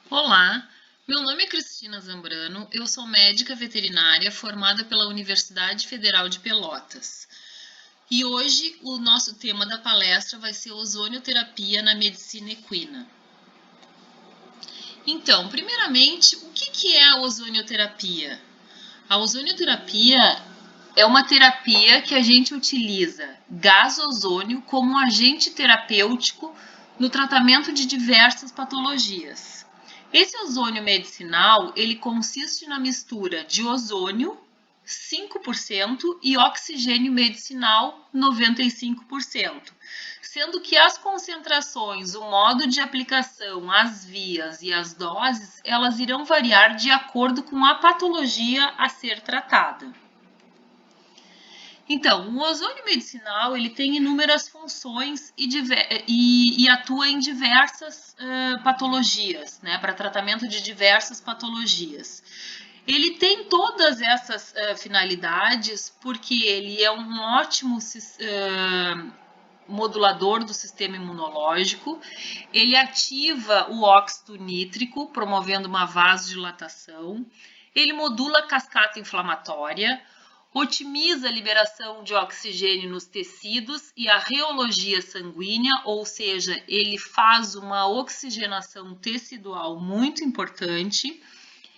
Olá, meu nome é Cristina Zambrano, eu sou médica veterinária formada pela Universidade Federal de Pelotas. E hoje o nosso tema da palestra vai ser ozonioterapia na medicina equina. Então, primeiramente, o que é a ozonioterapia? A ozonioterapia é uma terapia que a gente utiliza gás ozônio como agente terapêutico no tratamento de diversas patologias. Esse ozônio medicinal, ele consiste na mistura de ozônio, 5%, e oxigênio medicinal, 95%. Sendo que as concentrações, o modo de aplicação, as vias e as doses, elas irão variar de acordo com a patologia a ser tratada. Então, o ozônio medicinal ele tem inúmeras funções e atua em diversas patologias, né, para tratamento de diversas patologias. Ele tem todas essas finalidades porque ele é um ótimo modulador do sistema imunológico, ele ativa o óxido nítrico, promovendo uma vasodilatação, ele modula a cascata inflamatória, otimiza a liberação de oxigênio nos tecidos e a reologia sanguínea, ou seja, ele faz uma oxigenação tecidual muito importante.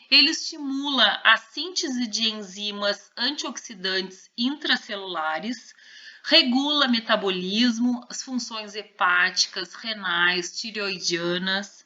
Ele estimula a síntese de enzimas antioxidantes intracelulares, regula metabolismo, as funções hepáticas, renais, tireoidianas.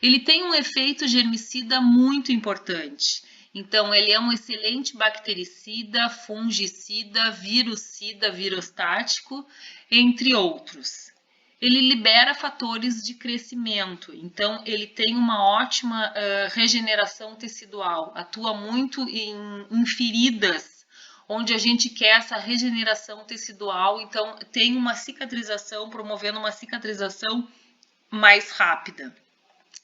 Ele tem um efeito germicida muito importante. Então, ele é um excelente bactericida, fungicida, virucida, virostático, entre outros. Ele libera fatores de crescimento, então ele tem uma ótima regeneração tecidual, atua muito em feridas, onde a gente quer essa regeneração tecidual, então tem uma cicatrização, promovendo uma cicatrização mais rápida.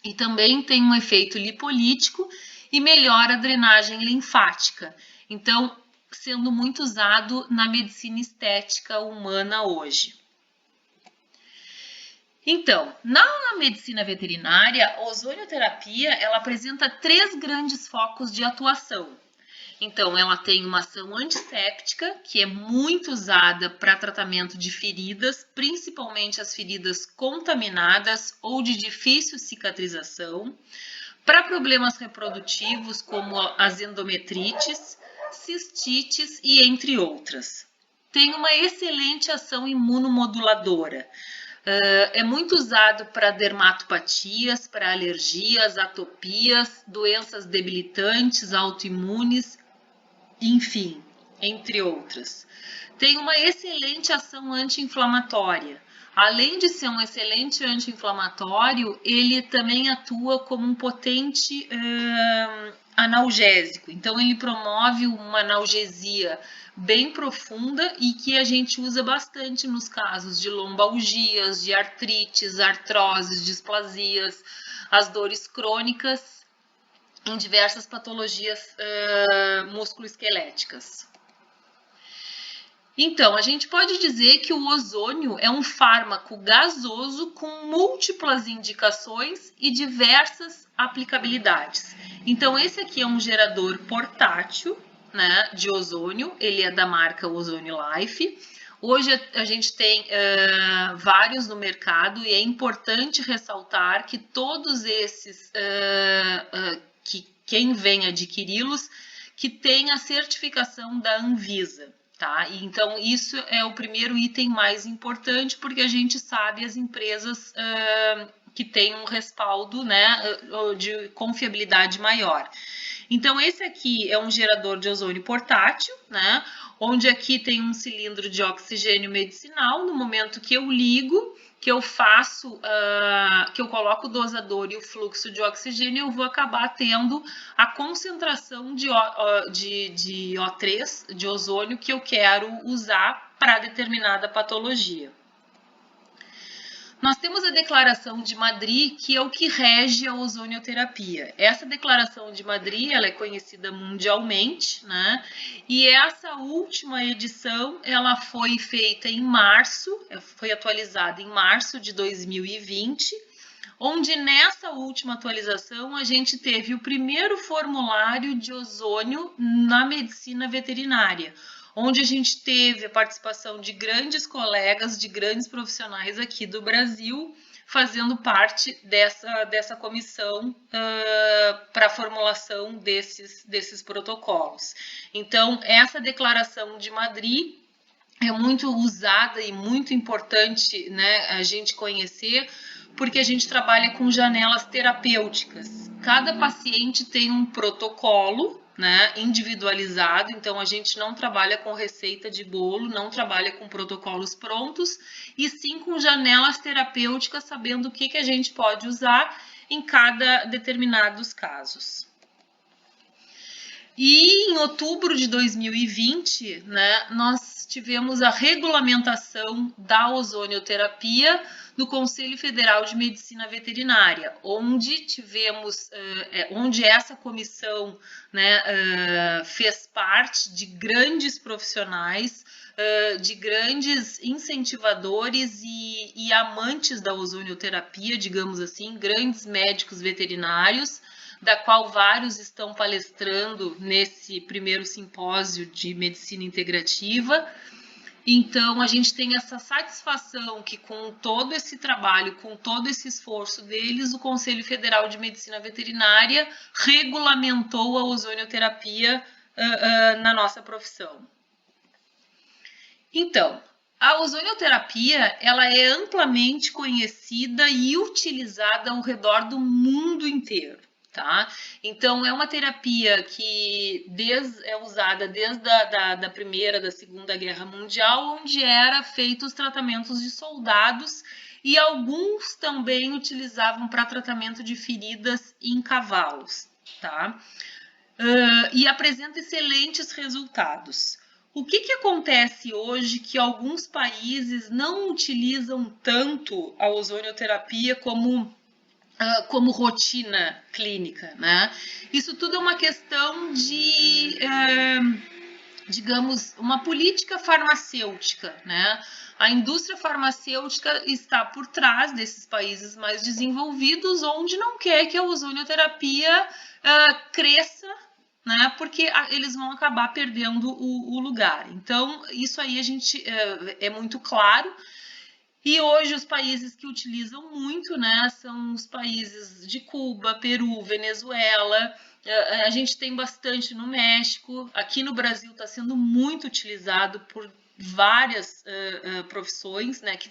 E também tem um efeito lipolítico e melhora a drenagem linfática. Então, sendo muito usado na medicina estética humana hoje. Então, na medicina veterinária, a ozonioterapia ela apresenta 3 grandes focos de atuação. Então, ela tem uma ação antisséptica, que é muito usada para tratamento de feridas, principalmente as feridas contaminadas ou de difícil cicatrização, para problemas reprodutivos como as endometrites, cistites e entre outras. Tem uma excelente ação imunomoduladora. É muito usado para dermatopatias, para alergias, atopias, doenças debilitantes, autoimunes, enfim, entre outras. Tem uma excelente ação anti-inflamatória. Além de ser um excelente anti-inflamatório, ele também atua como um potente analgésico. Então, ele promove uma analgesia bem profunda e que a gente usa bastante nos casos de lombalgias, de artrites, artroses, displasias, as dores crônicas em diversas patologias musculoesqueléticas. Então, a gente pode dizer que o ozônio é um fármaco gasoso com múltiplas indicações e diversas aplicabilidades. Então, esse aqui é um gerador portátil, né, de ozônio, ele é da marca Ozônio Life. Hoje a gente tem vários no mercado e é importante ressaltar que todos esses, quem vem adquiri-los, que tem a certificação da Anvisa. Tá? Então, isso é o primeiro item mais importante, porque a gente sabe as empresas que têm um respaldo, né, de confiabilidade maior. Então, esse aqui é um gerador de ozônio portátil, né, onde aqui tem um cilindro de oxigênio medicinal. No momento que eu ligo, que eu faço, que eu coloco o dosador e o fluxo de oxigênio, eu vou acabar tendo a concentração de O3, de ozônio, que eu quero usar para determinada patologia. Nós temos a Declaração de Madrid, que é o que rege a ozonioterapia. Essa Declaração de Madrid, ela é conhecida mundialmente, né? E essa última edição, ela foi feita em março, foi atualizada em março de 2020, onde nessa última atualização a gente teve o primeiro formulário de ozônio na medicina veterinária, onde a gente teve a participação de grandes colegas, de grandes profissionais aqui do Brasil, fazendo parte dessa comissão para a formulação desses protocolos. Então, essa Declaração de Madrid é muito usada e muito importante, né, a gente conhecer, porque a gente trabalha com janelas terapêuticas. Cada paciente tem um protocolo, né, individualizado, então a gente não trabalha com receita de bolo, não trabalha com protocolos prontos, e sim com janelas terapêuticas, sabendo o que a gente pode usar em cada determinados casos. E em outubro de 2020, né, nós tivemos a regulamentação da ozonioterapia do Conselho Federal de Medicina Veterinária, onde onde essa comissão, né, fez parte de grandes profissionais, de grandes incentivadores e amantes da ozonioterapia, digamos assim, grandes médicos veterinários, da qual vários estão palestrando nesse primeiro simpósio de medicina integrativa. Então, a gente tem essa satisfação que com todo esse trabalho, com todo esse esforço deles, o Conselho Federal de Medicina Veterinária regulamentou a ozonioterapia na nossa profissão. Então, a ozonioterapia, ela é amplamente conhecida e utilizada ao redor do mundo inteiro. Tá? Então, é uma terapia que é usada desde da Primeira, da Segunda Guerra Mundial, onde era feitos tratamentos de soldados e alguns também utilizavam para tratamento de feridas em cavalos. Tá? E apresenta excelentes resultados. O que acontece hoje que alguns países não utilizam tanto a ozonioterapia como rotina clínica, né? Isso tudo é uma questão de, digamos, uma política farmacêutica, né? A indústria farmacêutica está por trás desses países mais desenvolvidos, onde não quer que a ozonioterapia cresça, né? Porque eles vão acabar perdendo o lugar. Então, isso aí a gente é muito claro. E hoje os países que utilizam muito, né, são os países de Cuba, Peru, Venezuela. A gente tem bastante no México. Aqui no Brasil está sendo muito utilizado por várias profissões, né, que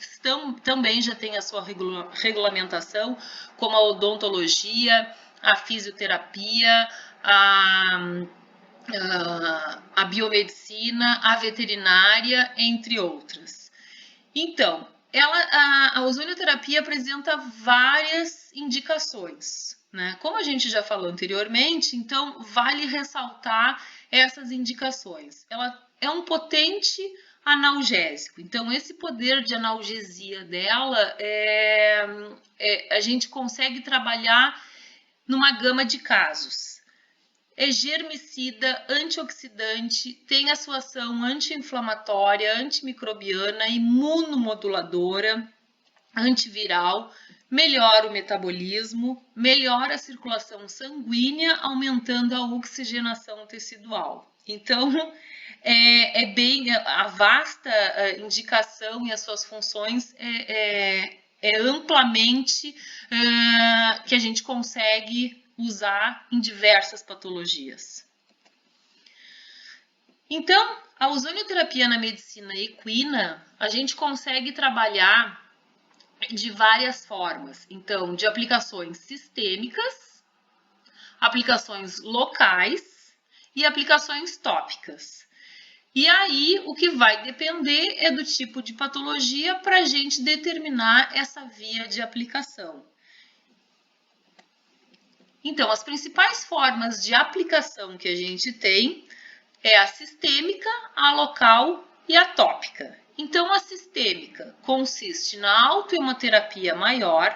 também já tem a sua regulamentação, como a odontologia, a fisioterapia, a biomedicina, a veterinária, entre outras. Então, a ozonioterapia apresenta várias indicações, né? Como a gente já falou anteriormente, então vale ressaltar essas indicações. Ela é um potente analgésico, então esse poder de analgesia dela a gente consegue trabalhar numa gama de casos. É germicida, antioxidante, tem a sua ação anti-inflamatória, antimicrobiana, imunomoduladora, antiviral, melhora o metabolismo, melhora a circulação sanguínea, aumentando a oxigenação tecidual. Então, a vasta indicação e as suas funções é amplamente que a gente consegue usar em diversas patologias. Então, a ozonioterapia na medicina equina, a gente consegue trabalhar de várias formas. Então, de aplicações sistêmicas, aplicações locais e aplicações tópicas. E aí, o que vai depender é do tipo de patologia para a gente determinar essa via de aplicação. Então, as principais formas de aplicação que a gente tem é a sistêmica, a local e a tópica. Então, a sistêmica consiste na autohemoterapia maior,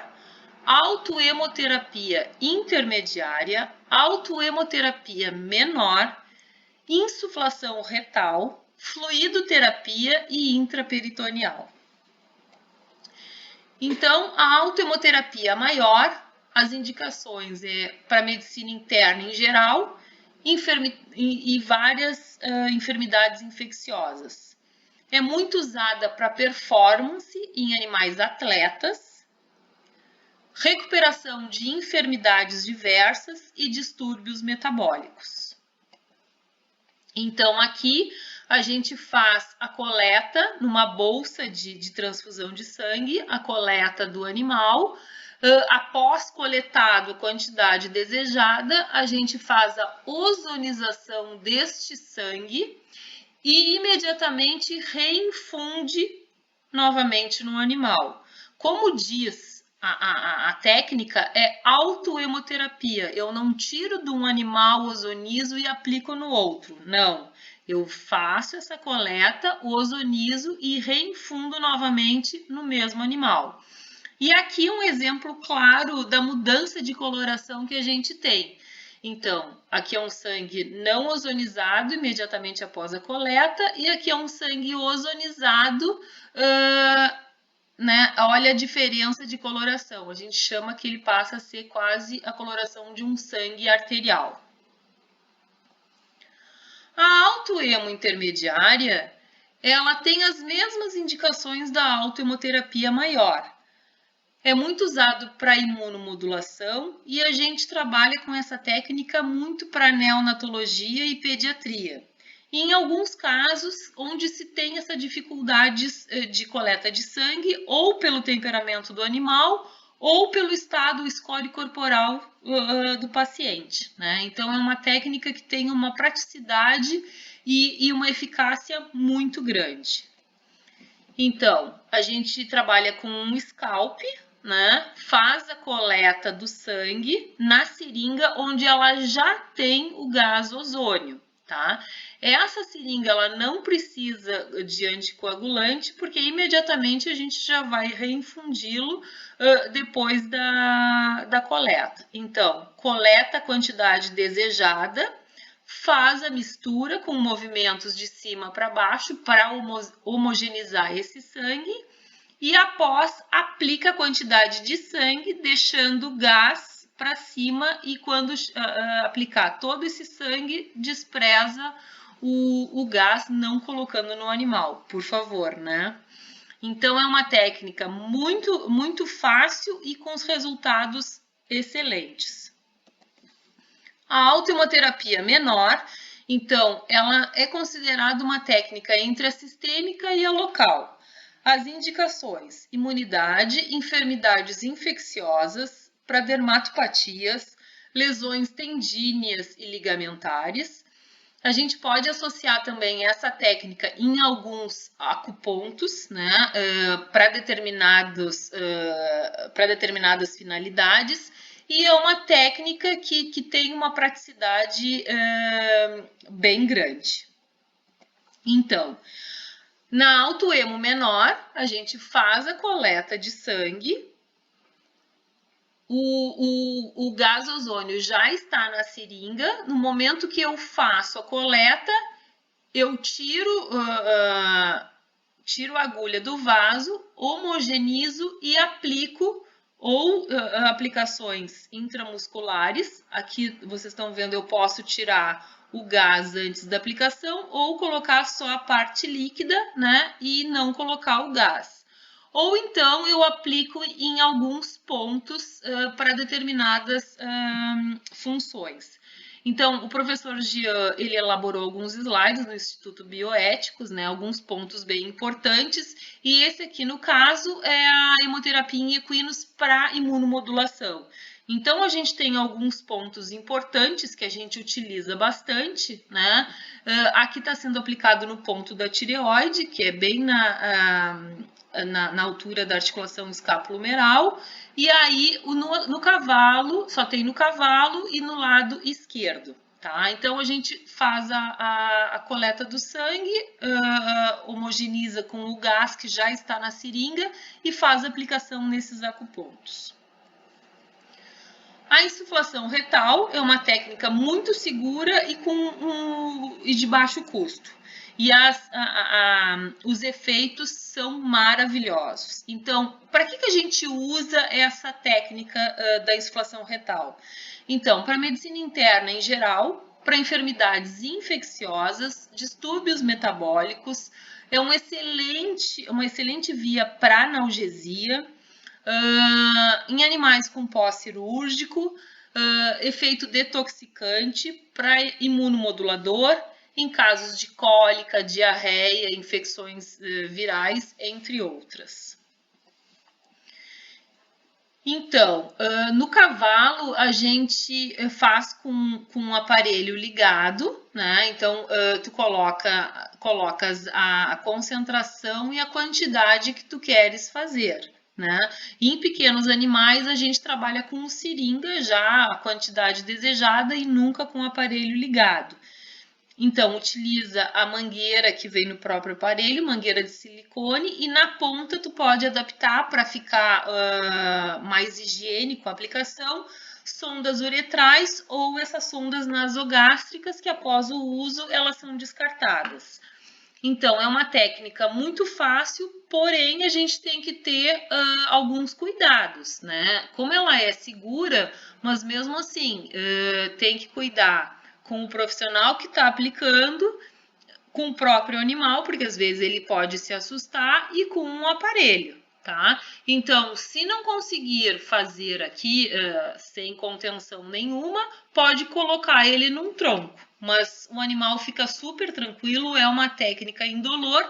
autohemoterapia intermediária, autohemoterapia menor, insuflação retal, fluidoterapia e intraperitoneal. Então, a autohemoterapia maior, as indicações para medicina interna em geral e várias enfermidades infecciosas. É muito usada para performance em animais atletas, recuperação de enfermidades diversas e distúrbios metabólicos. Então, aqui a gente faz a coleta numa bolsa de transfusão de sangue, a coleta do animal. Após coletado a quantidade desejada, a gente faz a ozonização deste sangue e imediatamente reinfunde novamente no animal. Como diz a técnica, é autohemoterapia. Eu não tiro de um animal, ozonizo e aplico no outro. Não. Eu faço essa coleta, ozonizo e reinfundo novamente no mesmo animal. E aqui um exemplo claro da mudança de coloração que a gente tem. Então, aqui é um sangue não ozonizado imediatamente após a coleta e aqui é um sangue ozonizado, né? Olha a diferença de coloração. A gente chama que ele passa a ser quase a coloração de um sangue arterial. A autohemo intermediária, ela tem as mesmas indicações da autohemoterapia maior. É muito usado para imunomodulação e a gente trabalha com essa técnica muito para neonatologia e pediatria. E em alguns casos, onde se tem essa dificuldade de coleta de sangue, ou pelo temperamento do animal, ou pelo estado score corporal do paciente, né? Então, é uma técnica que tem uma praticidade e uma eficácia muito grande. Então, a gente trabalha com um scalp, né? Faz a coleta do sangue na seringa onde ela já tem o gás ozônio, tá? Essa seringa ela não precisa de anticoagulante porque imediatamente a gente já vai reinfundi-lo depois da coleta. Então, coleta a quantidade desejada, faz a mistura com movimentos de cima para baixo para homogeneizar esse sangue e após aplica a quantidade de sangue, deixando o gás para cima e quando aplicar todo esse sangue, despreza o gás não colocando no animal, por favor, né? Então é uma técnica muito fácil e com os resultados excelentes. A autohemoterapia menor, então, ela é considerada uma técnica entre a sistêmica e a local. As indicações: imunidade, enfermidades infecciosas, para dermatopatias, lesões tendíneas e ligamentares. A gente pode associar também essa técnica em alguns acupontos, né, para determinadas finalidades. E é uma técnica que tem uma praticidade bem grande. Então, na autohemo menor, a gente faz a coleta de sangue, o gás ozônio já está na seringa, no momento que eu faço a coleta, eu tiro a agulha do vaso, homogenizo e aplico ou aplicações intramusculares. Aqui vocês estão vendo, eu posso tirar o gás antes da aplicação ou colocar só a parte líquida, né, e não colocar o gás. Ou então eu aplico em alguns pontos para determinadas funções. Então, o professor Jean, ele elaborou alguns slides no Instituto Bioéticos, né, alguns pontos bem importantes, e esse aqui, no caso, é a hemoterapia em equinos para imunomodulação. Então, a gente tem alguns pontos importantes que a gente utiliza bastante, né? Aqui está sendo aplicado no ponto da tireoide, que é bem na altura da articulação escapulohumeral, e aí no cavalo, só tem no cavalo e no lado esquerdo, Tá? Então, a gente faz a coleta do sangue, homogeneiza com o gás que já está na seringa e faz a aplicação nesses acupontos. A insuflação retal é uma técnica muito segura e de baixo custo. E os efeitos são maravilhosos. Então, para que a gente usa essa técnica da insuflação retal? Então, para a medicina interna em geral, para enfermidades infecciosas, distúrbios metabólicos, é uma excelente via para analgesia, em animais com pós-cirúrgico, efeito detoxicante, para imunomodulador, em casos de cólica, diarreia, infecções virais, entre outras. Então, no cavalo, a gente faz com um aparelho ligado, né? Então, tu colocas a concentração e a quantidade que tu queres fazer, né? E em pequenos animais, a gente trabalha com seringa já a quantidade desejada e nunca com o aparelho ligado. Então, utiliza a mangueira que vem no próprio aparelho, mangueira de silicone, e na ponta tu pode adaptar para ficar mais higiênico a aplicação, sondas uretrais ou essas sondas nasogástricas que após o uso elas são descartadas. Então, é uma técnica muito fácil, porém a gente tem que ter alguns cuidados, né? Como ela é segura, mas mesmo assim tem que cuidar com o profissional que está aplicando, com o próprio animal, porque às vezes ele pode se assustar, e com um aparelho, tá? Então, se não conseguir fazer aqui sem contenção nenhuma, pode colocar ele num tronco, mas o animal fica super tranquilo, é uma técnica indolor.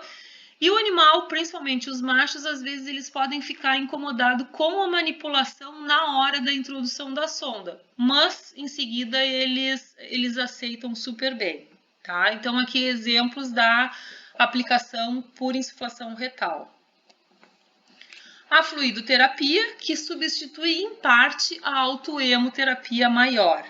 E o animal, principalmente os machos, às vezes eles podem ficar incomodados com a manipulação na hora da introdução da sonda, mas em seguida eles aceitam super bem, tá? Então aqui exemplos da aplicação por insuflação retal. A fluidoterapia, que substitui em parte a autoemoterapia maior.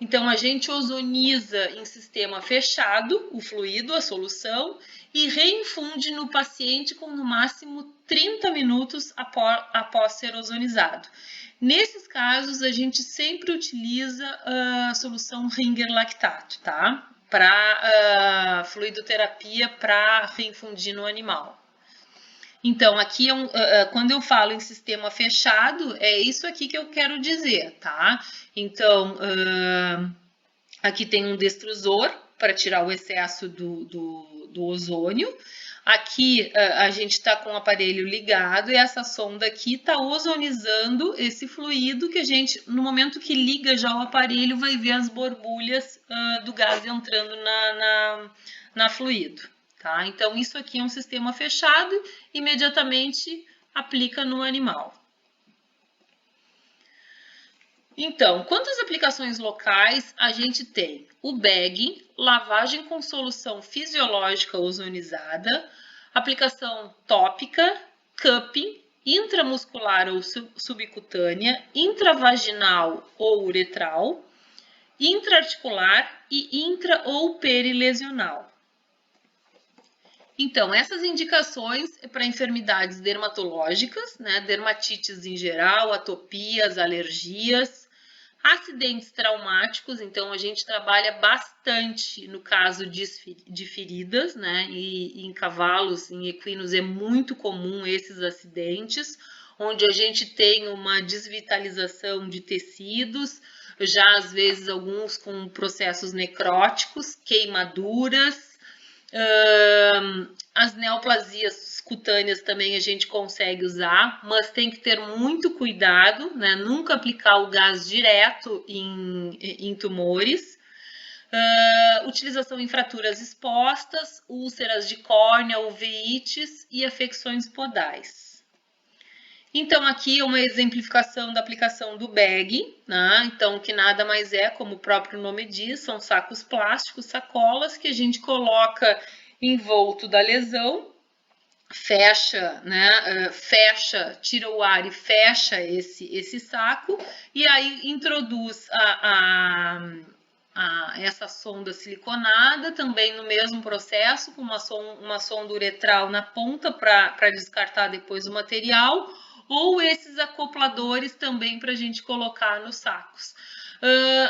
Então, a gente ozoniza em sistema fechado o fluido, a solução, e reinfunde no paciente com no máximo 30 minutos após ser ozonizado. Nesses casos, a gente sempre utiliza a solução Ringer lactato, tá? Para fluidoterapia para reinfundir no animal. Então, aqui quando eu falo em sistema fechado, é isso aqui que eu quero dizer, tá? Então, aqui tem um destrusor para tirar o excesso do ozônio. Aqui a gente está com o aparelho ligado e essa sonda aqui está ozonizando esse fluido que a gente, no momento que liga já o aparelho, vai ver as borbulhas do gás entrando na fluido. Tá? Então, isso aqui é um sistema fechado, imediatamente aplica no animal. Então, quantas aplicações locais a gente tem? O bagging, lavagem com solução fisiológica ozonizada, aplicação tópica, cupping, intramuscular ou subcutânea, intravaginal ou uretral, intraarticular e intra ou perilesional. Então, essas indicações é para enfermidades dermatológicas, né? Dermatites em geral, atopias, alergias, acidentes traumáticos. Então, a gente trabalha bastante no caso de feridas, né? E em cavalos, em equinos, é muito comum esses acidentes, onde a gente tem uma desvitalização de tecidos, já às vezes alguns com processos necróticos, queimaduras. As neoplasias cutâneas também a gente consegue usar, mas tem que ter muito cuidado, né? Nunca aplicar o gás direto em tumores. Utilização em fraturas expostas, úlceras de córnea, uveites e afecções podais. Então, aqui é uma exemplificação da aplicação do bag, né? Então, que nada mais é, como o próprio nome diz, são sacos plásticos, sacolas, que a gente coloca envolto da lesão, fecha, né? Tira o ar e fecha esse saco, e aí introduz a essa sonda siliconada, também no mesmo processo, com uma sonda uretral na ponta para descartar depois o material, ou esses acopladores também para a gente colocar nos sacos.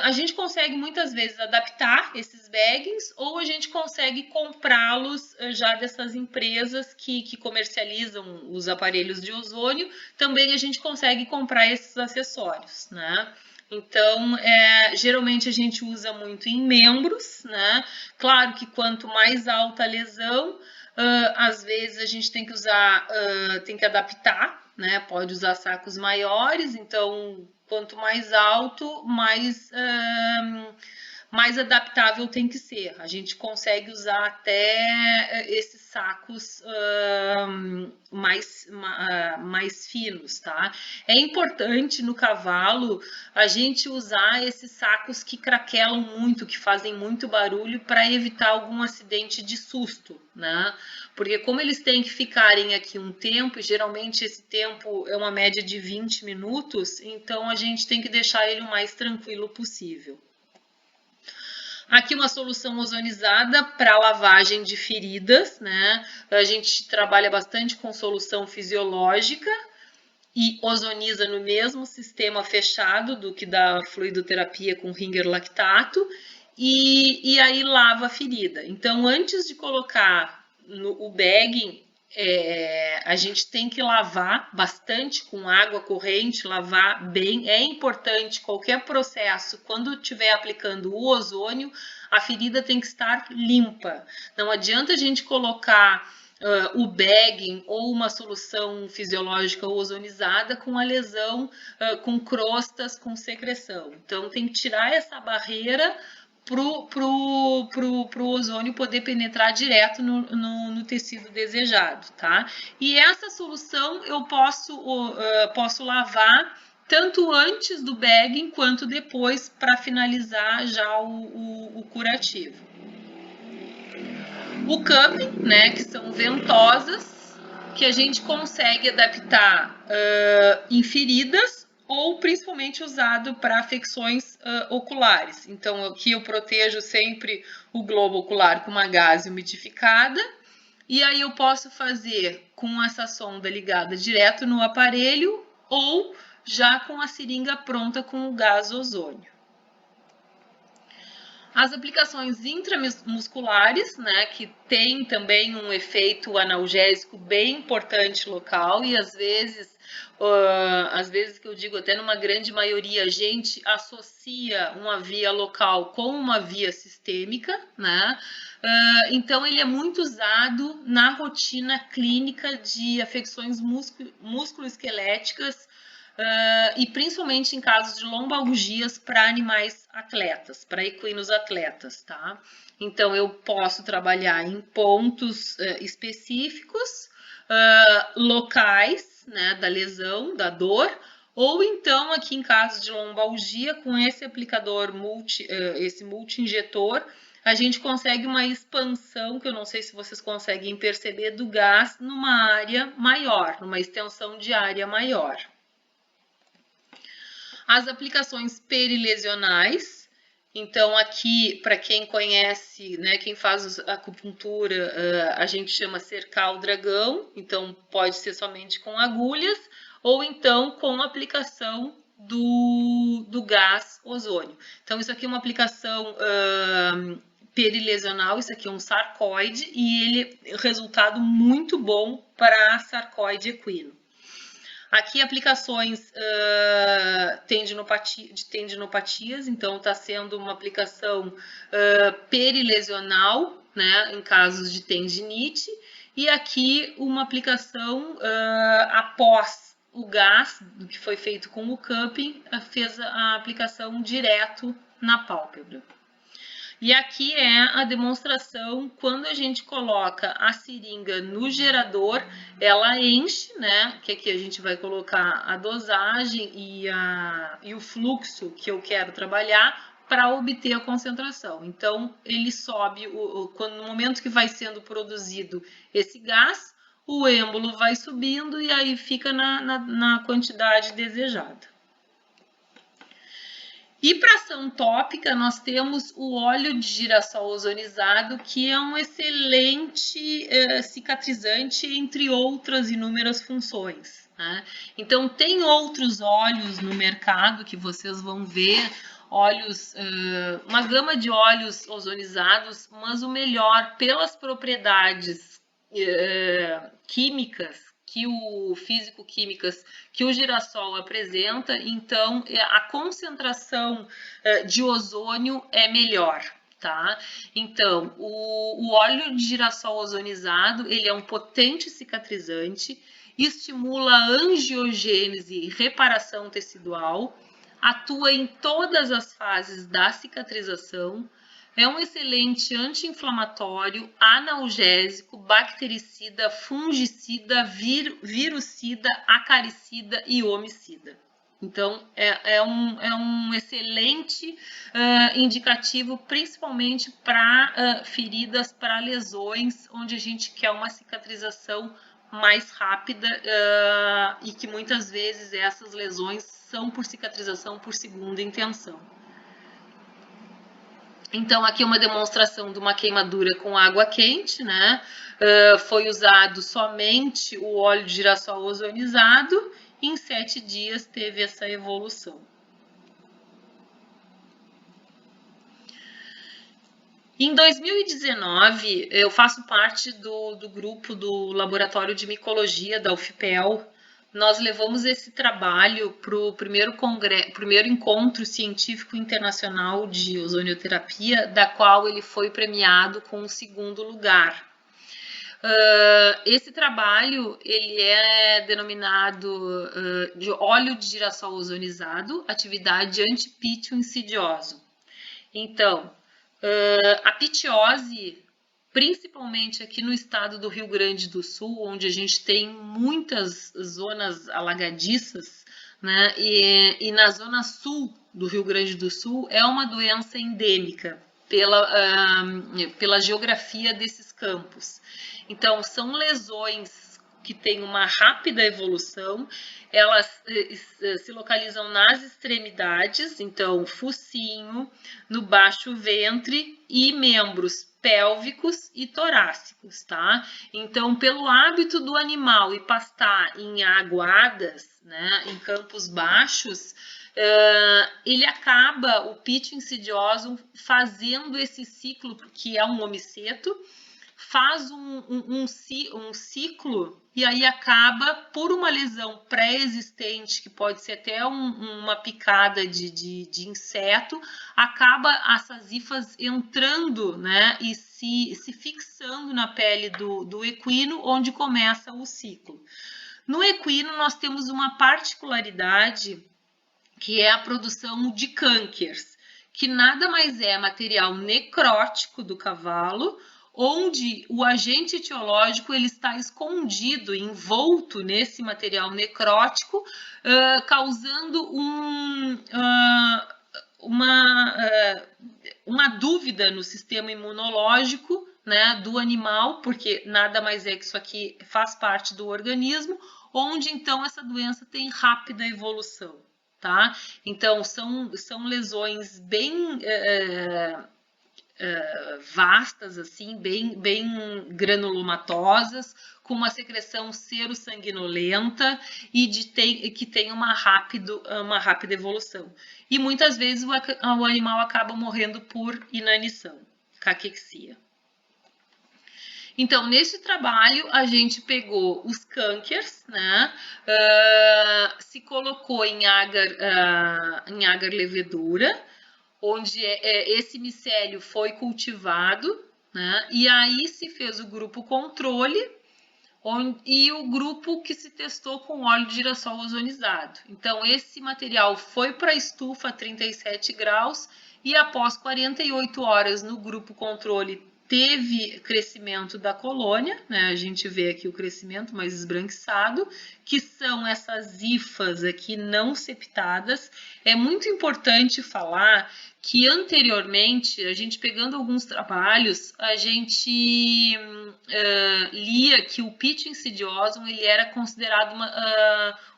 A gente consegue muitas vezes adaptar esses baggings, ou a gente consegue comprá-los já dessas empresas que comercializam os aparelhos de ozônio. Também a gente consegue comprar esses acessórios, né? Então, geralmente a gente usa muito em membros, né? Claro que quanto mais alta a lesão, às vezes a gente tem que usar, tem que adaptar, né? Pode usar sacos maiores, então quanto mais alto, mais adaptável tem que ser. A gente consegue usar até esses sacos mais finos, tá? É importante no cavalo a gente usar esses sacos que craquelam muito, que fazem muito barulho, para evitar algum acidente de susto, né? Porque como eles têm que ficarem aqui um tempo, e geralmente esse tempo é uma média de 20 minutos, então a gente tem que deixar ele o mais tranquilo possível. Aqui uma solução ozonizada para lavagem de feridas, né? A gente trabalha bastante com solução fisiológica e ozoniza no mesmo sistema fechado do que da fluidoterapia com ringer lactato e aí lava a ferida. Então, antes de colocar o bagging, a gente tem que lavar bastante com água corrente, lavar bem. É importante qualquer processo, quando estiver aplicando o ozônio, a ferida tem que estar limpa. Não adianta a gente colocar o bagging ou uma solução fisiológica ozonizada com a lesão, com crostas, com secreção. Então tem que tirar essa barreira pro ozônio poder penetrar direto no tecido desejado, tá? E essa solução eu posso lavar tanto antes do bagging quanto depois para finalizar já o curativo. O cupping, né, que são ventosas, que a gente consegue adaptar em feridas ou principalmente usado para afecções oculares. Então, aqui eu protejo sempre o globo ocular com uma gaze umidificada, e aí eu posso fazer com essa sonda ligada direto no aparelho ou já com a seringa pronta com o gás ozônio. As aplicações intramusculares, né, que tem também um efeito analgésico bem importante local e às vezes que eu digo até numa grande maioria, a gente associa uma via local com uma via sistêmica, né? Então ele é muito usado na rotina clínica de afecções musculoesqueléticas, e principalmente em casos de lombalgias para animais atletas, para equinos atletas, tá? Então, eu posso trabalhar em pontos específicos, locais, né, da lesão, da dor, ou então, aqui em caso de lombalgia, com esse aplicador esse multi-injetor, a gente consegue uma expansão, que eu não sei se vocês conseguem perceber, do gás numa área maior, numa extensão de área maior. As aplicações perilesionais, então aqui, para quem conhece, né, quem faz acupuntura, a gente chama cercar o dragão, então pode ser somente com agulhas, ou então com aplicação do gás ozônio. Então isso aqui é uma aplicação perilesional, isso aqui é um sarcoide, e ele é resultado muito bom para sarcoide equino. Aqui aplicações de tendinopatias, então está sendo uma aplicação perilesional, né, em casos de tendinite, e aqui uma aplicação após o gás, que foi feito com o cupping, fez a aplicação direto na pálpebra. E aqui é a demonstração, quando a gente coloca a seringa no gerador, ela enche, né? Que aqui a gente vai colocar a dosagem e o fluxo que eu quero trabalhar para obter a concentração. Então, ele sobe, no momento que vai sendo produzido esse gás, o êmbolo vai subindo e aí fica na quantidade desejada. E para ação tópica, nós temos o óleo de girassol ozonizado, que é um excelente cicatrizante, entre outras inúmeras funções, né? Então, tem outros óleos no mercado que vocês vão ver, óleos, uma gama de óleos ozonizados, mas o melhor pelas propriedades químicas físico-químicas que o girassol apresenta, então a concentração de ozônio é melhor, tá? Então, o óleo de girassol ozonizado, ele é um potente cicatrizante, estimula a angiogênese e reparação tecidual, atua em todas as fases da cicatrização, é um excelente anti-inflamatório, analgésico, bactericida, fungicida, virucida, acaricida e homicida. Então, é um excelente indicativo, principalmente para feridas, para lesões, onde a gente quer uma cicatrização mais rápida e que muitas vezes essas lesões são por cicatrização por segunda intenção. Então, aqui é uma demonstração de uma queimadura com água quente, né? Foi usado somente o óleo de girassol ozonizado e em 7 dias teve essa evolução. Em 2019, eu faço parte do grupo do Laboratório de Micologia da UFPEL. Nós levamos esse trabalho para o primeiro encontro científico internacional de ozonioterapia, da qual ele foi premiado com o 2º lugar. Esse trabalho ele é denominado de óleo de girassol ozonizado, atividade antipítio insidioso. Então, a pitiose, principalmente aqui no estado do Rio Grande do Sul, onde a gente tem muitas zonas alagadiças, né? E na zona sul do Rio Grande do Sul é uma doença endêmica pela geografia desses campos. Então, são lesões que têm uma rápida evolução, elas se localizam nas extremidades, então focinho, no baixo ventre e membros pélvicos e torácicos, tá? Então, pelo hábito do animal ir pastar em aguadas, né, em campos baixos, ele acaba, o pítio insidioso, fazendo esse ciclo, que é um homiceto, faz um ciclo e aí acaba por uma lesão pré-existente, que pode ser até uma picada de inseto, acaba essas hifas entrando, né, e se fixando na pele do equino, onde começa o ciclo. No equino, nós temos uma particularidade, que é a produção de cânkers, que nada mais é material necrótico do cavalo, onde o agente etiológico ele está escondido, envolto nesse material necrótico, causando uma dúvida no sistema imunológico, né, do animal, porque nada mais é que isso aqui faz parte do organismo, onde então essa doença tem rápida evolução, tá? Então são lesões bem vastas, assim, bem granulomatosas, com uma secreção serosanguinolenta e que tem uma rápida evolução. E muitas vezes o animal acaba morrendo por inanição, caquexia. Então, nesse trabalho, a gente pegou os cânkers, né, se colocou em agar levedura, onde esse micélio foi cultivado, né, e aí se fez o grupo controle e o grupo que se testou com óleo de girassol ozonizado. Então, esse material foi para a estufa a 37 graus e após 48 horas no grupo controle teve crescimento da colônia, né? A gente vê aqui o crescimento mais esbranquiçado, que são essas hifas aqui não septadas. É muito importante falar que anteriormente, a gente pegando alguns trabalhos, a gente lia que o Pitio insidiosum ele era considerado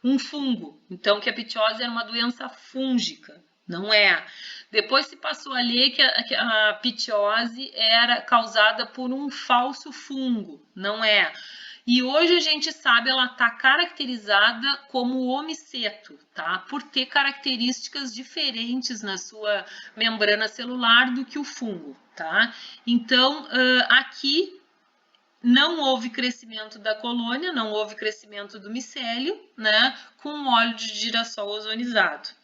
um fungo, então que a pitiose era uma doença fúngica, Não é. Depois se passou a ler que a pitiose era causada por um falso fungo. Não é. E hoje a gente sabe, ela está caracterizada como homiceto, tá? Por ter características diferentes na sua membrana celular do que o fungo, tá? Então, aqui não houve crescimento da colônia, não houve crescimento do micélio, né? Com óleo de girassol ozonizado.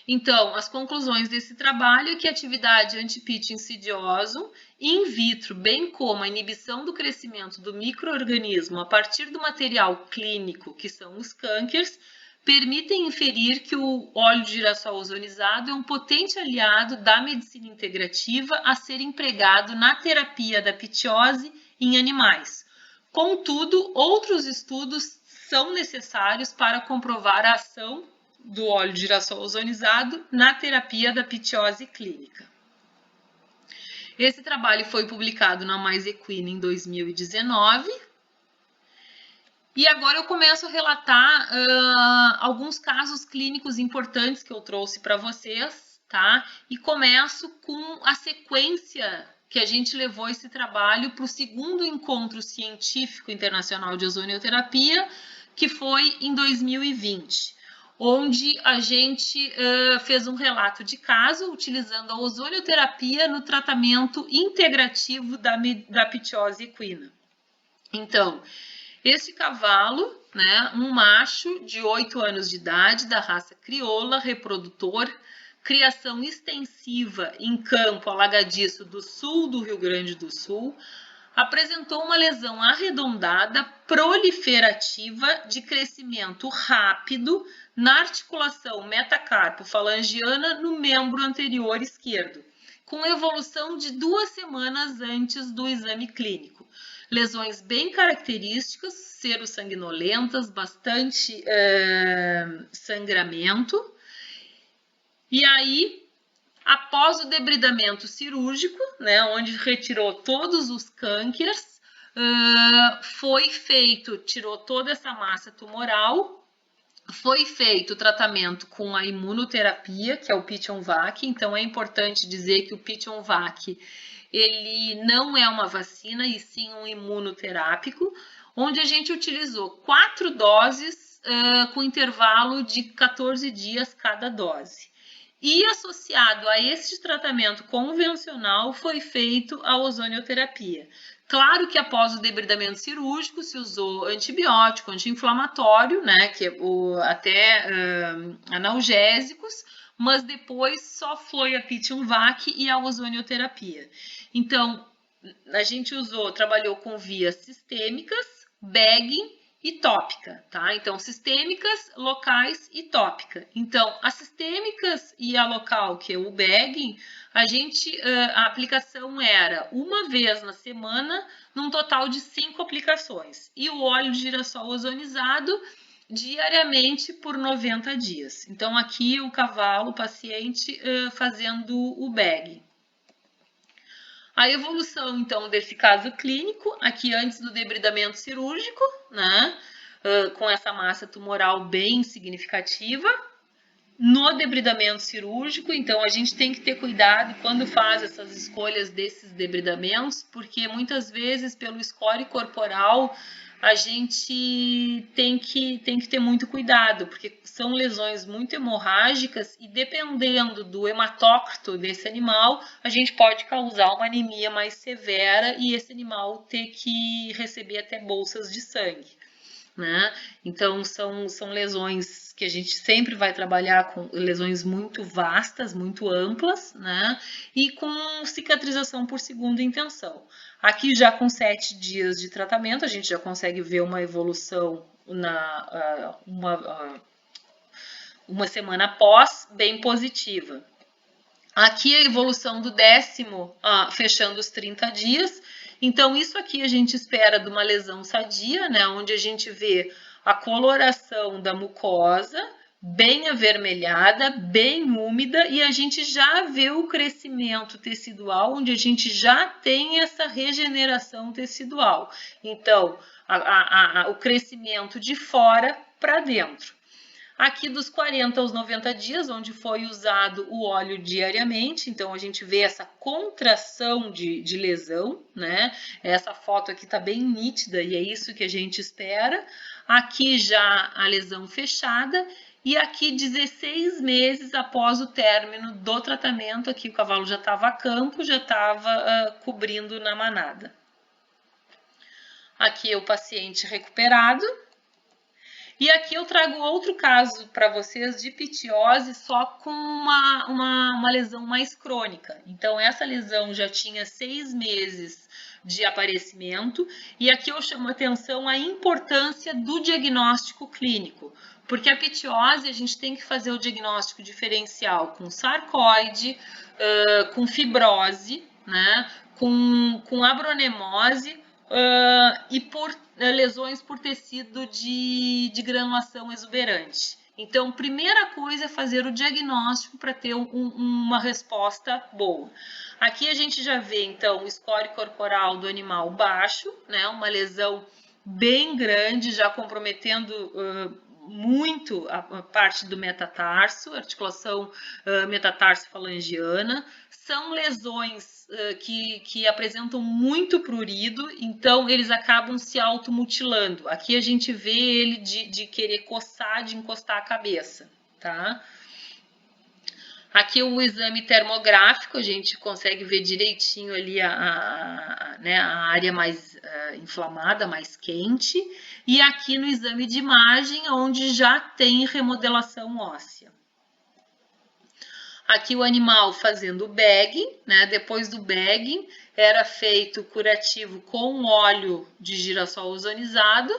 Então, as conclusões desse trabalho é que a atividade anti-pitch insidioso in vitro, bem como a inibição do crescimento do micro-organismo a partir do material clínico, que são os cânkers, permitem inferir que o óleo de girassol ozonizado é um potente aliado da medicina integrativa a ser empregado na terapia da pitiose em animais. Contudo, outros estudos são necessários para comprovar a ação do óleo de girassol ozonizado na terapia da pitiose clínica. Esse trabalho foi publicado na Mais Equina em 2019. E agora eu começo a relatar alguns casos clínicos importantes que eu trouxe para vocês, tá? E começo com a sequência que a gente levou esse trabalho para o segundo encontro científico internacional de ozonioterapia, que foi em 2020. Onde a gente fez um relato de caso utilizando a ozonioterapia no tratamento integrativo da pitiose equina. Então, este cavalo, né, um macho de 8 anos de idade, da raça crioula, reprodutor, criação extensiva em campo alagadiço do sul do Rio Grande do Sul, apresentou uma lesão arredondada proliferativa de crescimento rápido na articulação metacarpo-falangiana no membro anterior esquerdo, com evolução de 2 semanas antes do exame clínico. Lesões bem características, serossanguinolentas, bastante sangramento. E aí, após o debridamento cirúrgico, né, onde retirou todos os cânkers, tirou toda essa massa tumoral, foi feito o tratamento com a imunoterapia, que é o Pichonvac. Então, é importante dizer que o Pichonvac, ele não é uma vacina, e sim um imunoterápico, onde a gente utilizou 4 doses com intervalo de 14 dias cada dose. E associado a este tratamento convencional foi feito a ozonioterapia. Claro que após o debridamento cirúrgico se usou antibiótico, anti-inflamatório, né, que é até analgésicos, mas depois só foi a Pichonvac e a ozonioterapia. Então, a gente trabalhou com vias sistêmicas, bagging e tópica, tá? Então, sistêmicas, locais e tópica. Então, as sistêmicas e a local, que é o bagging, a aplicação era uma vez na semana, num total de 5 aplicações. E o óleo de girassol ozonizado diariamente por 90 dias. Então, aqui o cavalo, o paciente, fazendo o bagging. A evolução, então, desse caso clínico, aqui antes do debridamento cirúrgico, né, com essa massa tumoral bem significativa. No debridamento cirúrgico, então, a gente tem que ter cuidado quando faz essas escolhas desses debridamentos, porque muitas vezes, pelo score corporal, a gente tem que ter muito cuidado, porque são lesões muito hemorrágicas e dependendo do hematócrito desse animal, a gente pode causar uma anemia mais severa e esse animal ter que receber até bolsas de sangue, né? Então, são lesões que a gente sempre vai trabalhar com lesões muito vastas, muito amplas, né? E com cicatrização por segunda intenção. Aqui já com 7 dias de tratamento, a gente já consegue ver uma evolução uma semana após, bem positiva. Aqui a evolução do 10º, fechando os 30 dias. Então, isso aqui a gente espera de uma lesão sadia, né? Onde a gente vê a coloração da mucosa bem avermelhada, bem úmida, e a gente já vê o crescimento tecidual, onde a gente já tem essa regeneração tecidual. Então, o crescimento de fora para dentro. Aqui dos 40 aos 90 dias, onde foi usado o óleo diariamente, então a gente vê essa contração de lesão, né? Essa foto aqui tá bem nítida e é isso que a gente espera. Aqui já a lesão fechada e aqui 16 meses após o término do tratamento, aqui o cavalo já estava a campo, já estava cobrindo na manada. Aqui é o paciente recuperado. E aqui eu trago outro caso para vocês de pitiose, só com uma lesão mais crônica. Então, essa lesão já tinha 6 meses de aparecimento, e aqui eu chamo atenção a importância do diagnóstico clínico, porque a pitiose a gente tem que fazer o diagnóstico diferencial com sarcoide, com fibrose, né, com abronemose, e por lesões por tecido de granulação exuberante. Então, primeira coisa é fazer o diagnóstico para ter uma resposta boa. Aqui a gente já vê, então, o score corporal do animal baixo, né, uma lesão bem grande, já comprometendo muito a parte do metatarso, articulação metatarso-falangiana. São lesões que apresentam muito prurido, então eles acabam se automutilando. Aqui a gente vê ele de querer coçar, de encostar a cabeça, tá? Aqui o exame termográfico, a gente consegue ver direitinho ali né, a área mais inflamada, mais quente. E aqui no exame de imagem, onde já tem remodelação óssea. Aqui o animal fazendo o bagging, né? Depois do bagging era feito curativo com óleo de girassol ozonizado.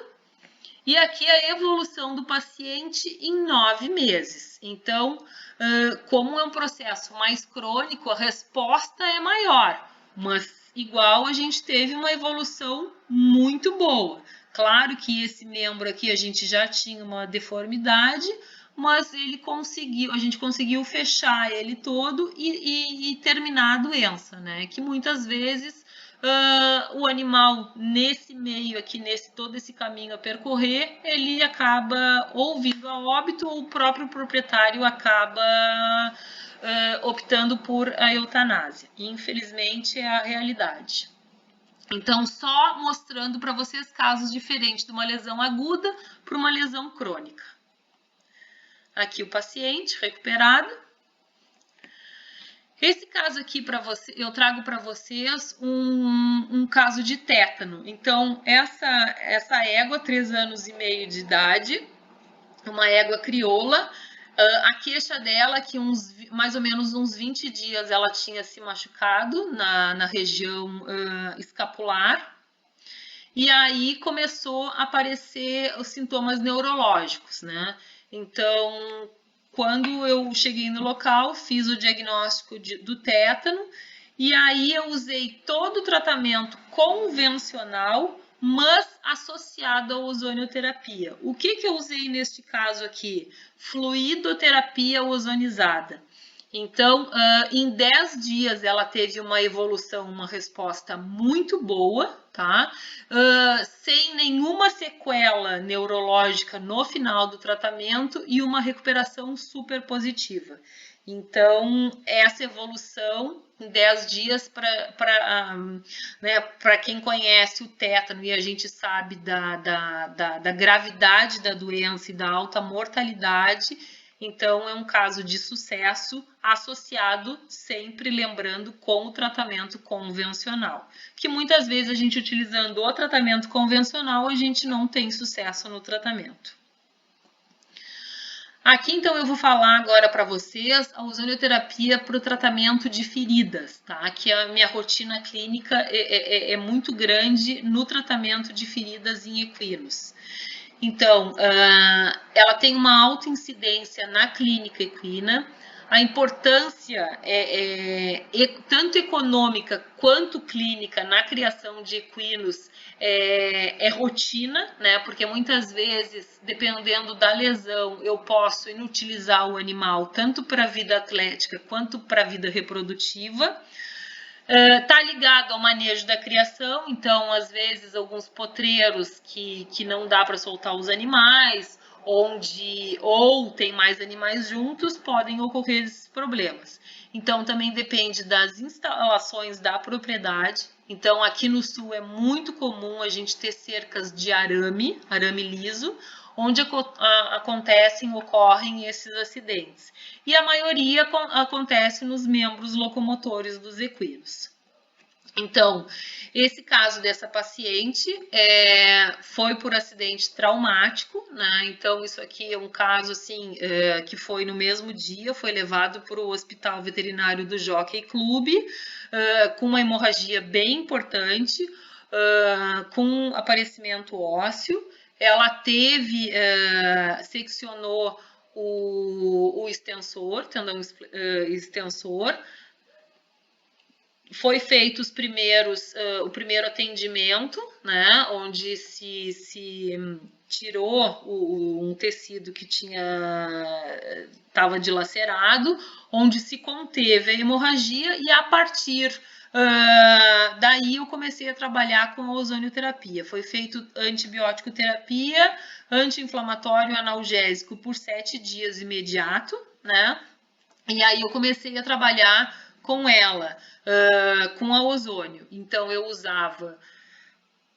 E aqui a evolução do paciente em 9 meses. Então, como é um processo mais crônico, a resposta é maior, mas igual a gente teve uma evolução muito boa. Claro que esse membro aqui a gente já tinha uma deformidade, mas ele conseguiu, a gente conseguiu fechar ele todo e terminar a doença, né? Que muitas vezes o animal nesse meio aqui, todo esse caminho a percorrer, ele acaba ou vindo a óbito ou o próprio proprietário acaba optando por a eutanásia. Infelizmente é a realidade. Então, só mostrando para vocês casos diferentes de uma lesão aguda para uma lesão crônica. Aqui o paciente recuperado. Esse caso aqui eu trago para vocês um caso de tétano. Então, essa égua, 3 anos e meio de idade, uma égua crioula, a queixa dela que mais ou menos uns 20 dias ela tinha se machucado na região escapular. E aí começou a aparecer os sintomas neurológicos, né? Então, quando eu cheguei no local, fiz o diagnóstico do tétano e aí eu usei todo o tratamento convencional, mas associado à ozonioterapia. O que eu usei neste caso aqui? Fluidoterapia ozonizada. Então, em 10 dias ela teve uma evolução, uma resposta muito boa, tá? Sem nenhuma sequela neurológica no final do tratamento e uma recuperação super positiva. Então, essa evolução em 10 dias para quem conhece o tétano e a gente sabe da gravidade da doença e da alta mortalidade, então é um caso de sucesso associado, sempre lembrando, com o tratamento convencional. Que muitas vezes a gente utilizando o tratamento convencional, a gente não tem sucesso no tratamento. Aqui, então, eu vou falar agora para vocês a ozonioterapia para o tratamento de feridas, tá? Aqui a minha rotina clínica é muito grande no tratamento de feridas em equinos. Então, ela tem uma alta incidência na clínica equina. A importância tanto econômica quanto clínica na criação de equinos é rotina, né? Porque muitas vezes, dependendo da lesão, eu posso inutilizar o animal tanto para a vida atlética quanto para a vida reprodutiva. Tá ligado ao manejo da criação, então às vezes alguns potreiros que não dá para soltar os animais, onde ou tem mais animais juntos, podem ocorrer esses problemas. Então, também depende das instalações da propriedade. Então, aqui no sul é muito comum a gente ter cercas de arame liso, onde ocorrem esses acidentes. E a maioria acontece nos membros locomotores dos equinos. Então, esse caso dessa paciente foi por acidente traumático, né? Então, isso aqui é um caso assim que foi no mesmo dia, foi levado para o Hospital Veterinário do Jockey Club, com uma hemorragia bem importante, com aparecimento ósseo. Ela seccionou o extensor, tendão extensor. Foi feito o primeiro atendimento, né, onde se tirou um tecido que estava dilacerado, onde se conteve a hemorragia e a partir daí eu comecei a trabalhar com a ozonioterapia. Foi feito antibiótico terapia, anti-inflamatório analgésico por 7 dias imediato, né? E aí eu comecei a trabalhar com ela, com a ozônio. Então eu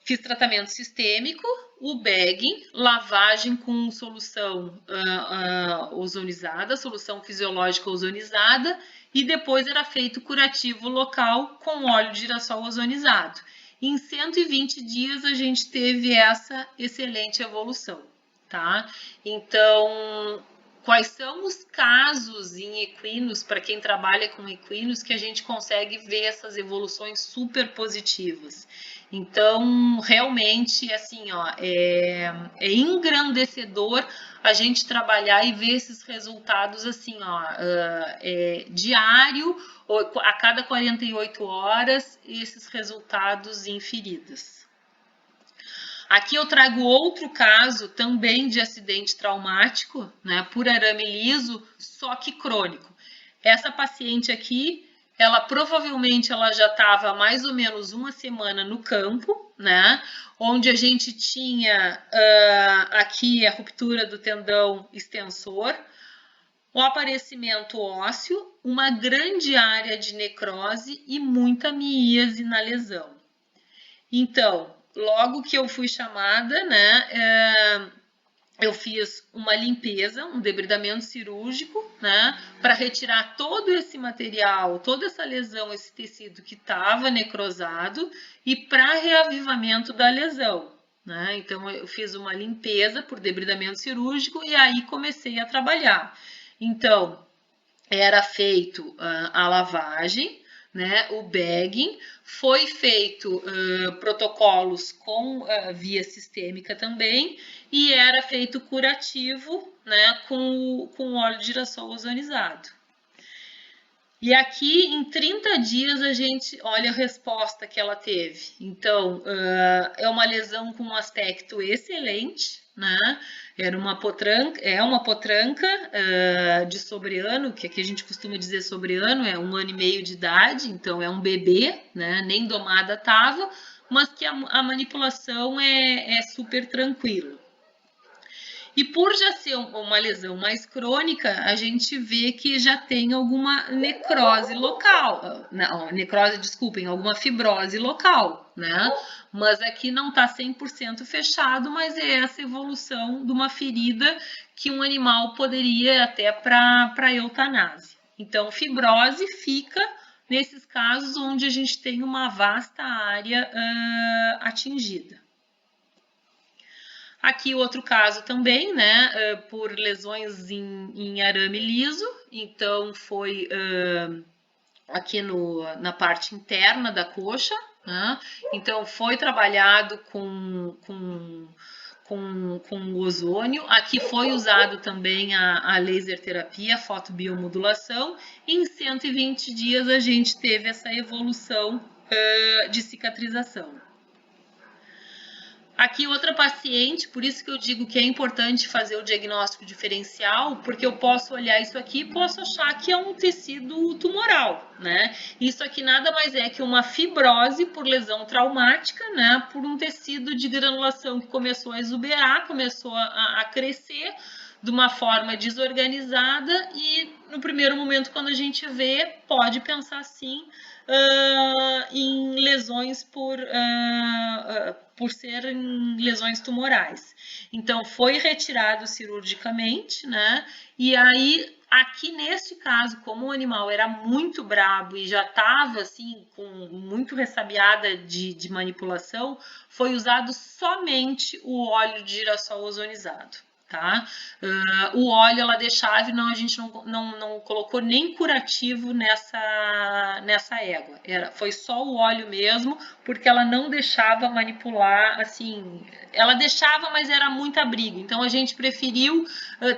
fiz tratamento sistêmico, o bagging, lavagem com solução ozonizada, solução fisiológica ozonizada, e depois era feito curativo local com óleo de girassol ozonizado. Em 120 dias a gente teve essa excelente evolução, tá? Então, quais são os casos em equinos, para quem trabalha com equinos, que a gente consegue ver essas evoluções super positivas? Então, realmente, assim, ó, é engrandecedor a gente trabalhar e ver esses resultados, assim, ó, diário, a cada 48 horas, esses resultados em feridas. Aqui eu trago outro caso também de acidente traumático, né, por arame liso, só que crônico. Essa paciente aqui, ela provavelmente já estava mais ou menos uma semana no campo, né, onde a gente tinha aqui a ruptura do tendão extensor, o aparecimento ósseo, uma grande área de necrose e muita miíase na lesão. Então, logo que eu fui chamada, né, eu fiz uma limpeza, um debridamento cirúrgico, né, para retirar todo esse material, toda essa lesão, esse tecido que estava necrosado e para reavivamento da lesão, né. Então, eu fiz uma limpeza por debridamento cirúrgico e aí comecei a trabalhar. Então, era feito a lavagem, né, o bagging, foi feito protocolos com via sistêmica também, e era feito curativo, né, com óleo de girassol ozonizado. E aqui, em 30 dias, a gente olha a resposta que ela teve. Então, é uma lesão com um aspecto excelente, né? É uma potranca de sobreano, que aqui a gente costuma dizer sobreano, é 1 ano e meio de idade, então é um bebê, né? Nem domada estava, mas que a manipulação é super tranquila. E por já ser uma lesão mais crônica, a gente vê que já tem alguma necrose local, não, alguma fibrose local, né? Mas aqui não está 100% fechado, mas é essa evolução de uma ferida que um animal poderia até para eutanásia. Então, fibrose fica nesses casos onde a gente tem uma vasta área atingida. Aqui outro caso também, né, por lesões em arame liso, então foi aqui na parte interna da coxa, né, então foi trabalhado com ozônio, aqui foi usado também a laser terapia, a fotobiomodulação, e em 120 dias a gente teve essa evolução de cicatrização. Aqui outra paciente, por isso que eu digo que é importante fazer o diagnóstico diferencial, porque eu posso olhar isso aqui e posso achar que é um tecido tumoral, né? Isso aqui nada mais é que uma fibrose por lesão traumática, né? Por um tecido de granulação que começou a exuberar, começou a crescer de uma forma desorganizada e no primeiro momento quando a gente vê, pode pensar sim em lesões por serem lesões tumorais. Então, foi retirado cirurgicamente, né? E aí, aqui neste caso, como o animal era muito brabo e já estava, assim, com muito ressabiada de manipulação, foi usado somente o óleo de girassol ozonizado. Tá? O óleo ela deixava, não, a gente não colocou nem curativo nessa égua. Foi só o óleo mesmo, porque ela não deixava manipular, assim, ela deixava, mas era muita briga. Então a gente preferiu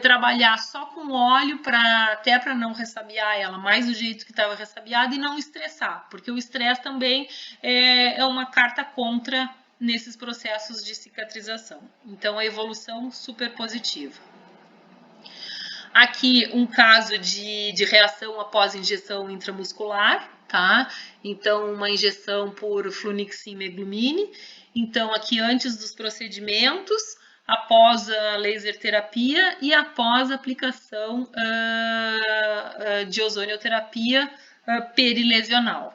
trabalhar só com óleo até para não ressabiar ela mais do jeito que estava ressabiada e não estressar, porque o estresse também é uma carta contra nesses processos de cicatrização. Então, a evolução super positiva. Aqui, um caso de reação após injeção intramuscular, tá? Então, uma injeção por Flunixin Meglumine. Então, aqui antes dos procedimentos, após a laser terapia e após a aplicação de ozonioterapia perilesional.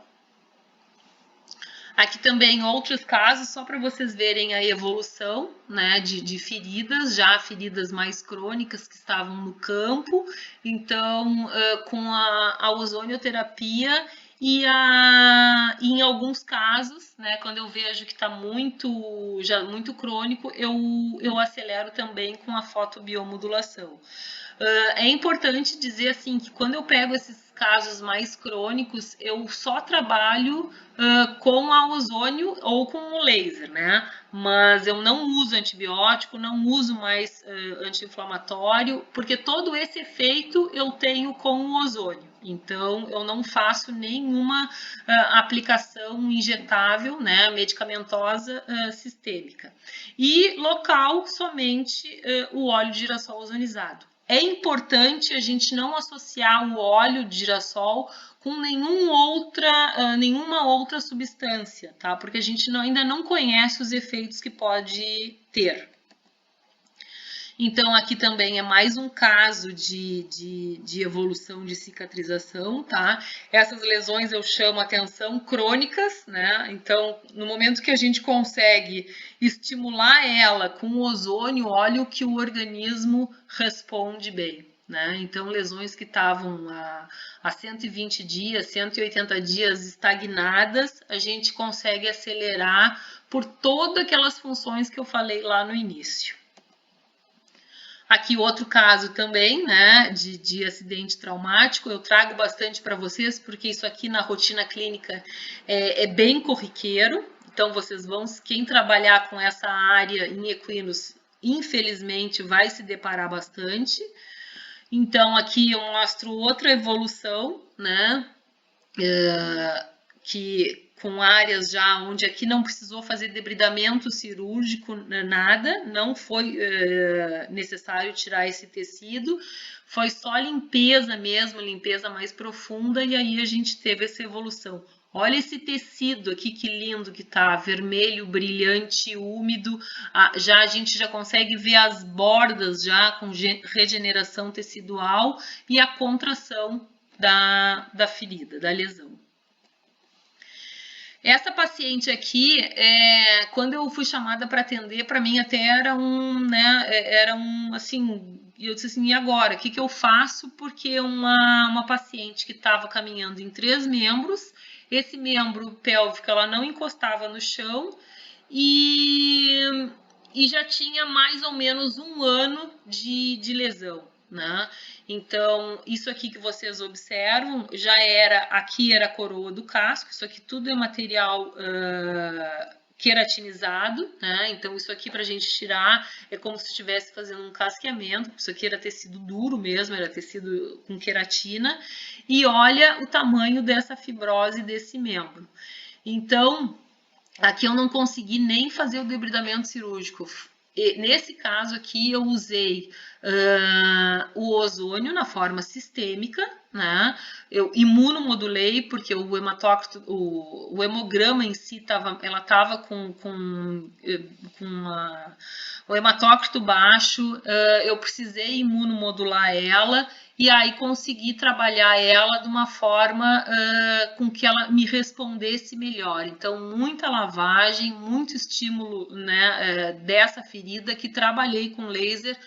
Aqui também outros casos, só para vocês verem a evolução, né, de feridas, já feridas mais crônicas que estavam no campo. Então, com a ozonioterapia e em alguns casos, né, quando eu vejo que está já muito crônico, eu acelero também com a fotobiomodulação. É importante dizer assim que quando eu pego esses casos mais crônicos, eu só trabalho com a ozônio ou com o laser, né? Mas eu não uso antibiótico, não uso mais anti-inflamatório, porque todo esse efeito eu tenho com o ozônio. Então, eu não faço nenhuma aplicação injetável, né, medicamentosa sistêmica. E local, somente o óleo de girassol ozonizado. É importante a gente não associar o óleo de girassol com nenhuma outra substância, tá? Porque a gente ainda não conhece os efeitos que pode ter. Então, aqui também é mais um caso de evolução de cicatrização, tá? Essas lesões eu chamo atenção crônicas, né? Então, no momento que a gente consegue estimular ela com ozônio, olha o que o organismo responde bem. Né? Então, lesões que estavam há 120 dias, 180 dias estagnadas, a gente consegue acelerar por todas aquelas funções que eu falei lá no início. Aqui outro caso também, né, de acidente traumático, eu trago bastante para vocês, porque isso aqui na rotina clínica é bem corriqueiro, então vocês vão, quem trabalhar com essa área em equinos, infelizmente vai se deparar bastante. Então aqui eu mostro outra evolução, né, que com áreas já onde aqui não precisou fazer debridamento cirúrgico, nada, não foi necessário tirar esse tecido, foi só limpeza mesmo, limpeza mais profunda, e aí a gente teve essa evolução. Olha esse tecido aqui, que lindo que tá, vermelho, brilhante, úmido, a gente já consegue ver as bordas já com regeneração tecidual e a contração da ferida, da lesão. Essa paciente aqui, quando eu fui chamada para atender, para mim até era assim, eu disse assim, e agora? O que eu faço? Porque uma paciente que estava caminhando em 3 membros, esse membro pélvico, ela não encostava no chão e já tinha mais ou menos 1 ano de lesão, né? Então, isso aqui que vocês observam, aqui era a coroa do casco, isso aqui tudo é material queratinizado, né? Então, isso aqui para a gente tirar é como se estivesse fazendo um casqueamento, isso aqui era tecido duro mesmo, era tecido com queratina, e olha o tamanho dessa fibrose desse membro. Então, Aqui eu não consegui nem fazer o debridamento cirúrgico. Nesse caso aqui eu usei o ozônio na forma sistêmica, né? Eu imunomodulei porque o hematócrito, o hemograma em si ela estava com o hematócrito baixo, eu precisei imunomodular ela e aí consegui trabalhar ela de uma forma com que ela me respondesse melhor. Então, muita lavagem, muito estímulo, né, dessa ferida que trabalhei com laser,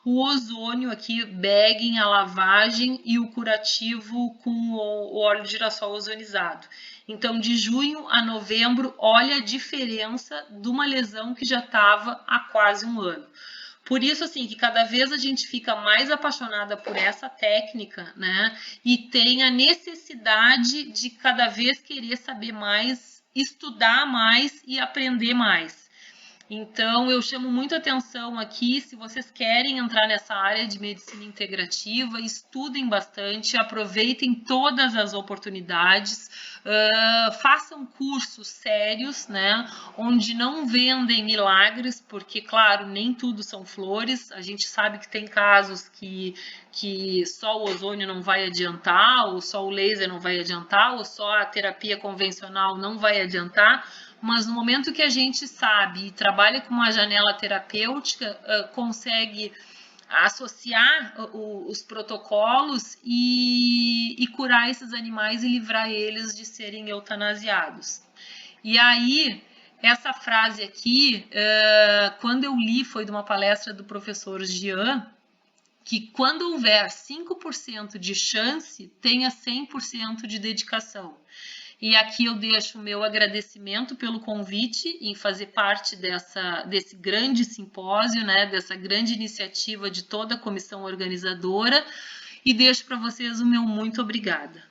o ozônio aqui, bagging, a lavagem e o curativo com o óleo de girassol ozonizado. Então, de junho a novembro, olha a diferença de uma lesão que já estava há quase um ano. Por isso, assim, que cada vez a gente fica mais apaixonada por essa técnica, né? E tem a necessidade de cada vez querer saber mais, estudar mais e aprender mais. Então, eu chamo muito atenção aqui, se vocês querem entrar nessa área de medicina integrativa, estudem bastante, aproveitem todas as oportunidades, façam cursos sérios, né, onde não vendem milagres, porque, claro, nem tudo são flores, a gente sabe que tem casos que só o ozônio não vai adiantar, ou só o laser não vai adiantar, ou só a terapia convencional não vai adiantar, mas no momento que a gente sabe e trabalha com uma janela terapêutica, consegue associar os protocolos e curar esses animais e livrar eles de serem eutanasiados. E aí, essa frase aqui, quando eu li, foi de uma palestra do professor Jean, que quando houver 5% de chance, tenha 100% de dedicação. E aqui eu deixo o meu agradecimento pelo convite em fazer parte desse grande simpósio, né, dessa grande iniciativa de toda a comissão organizadora, e deixo para vocês o meu muito obrigada.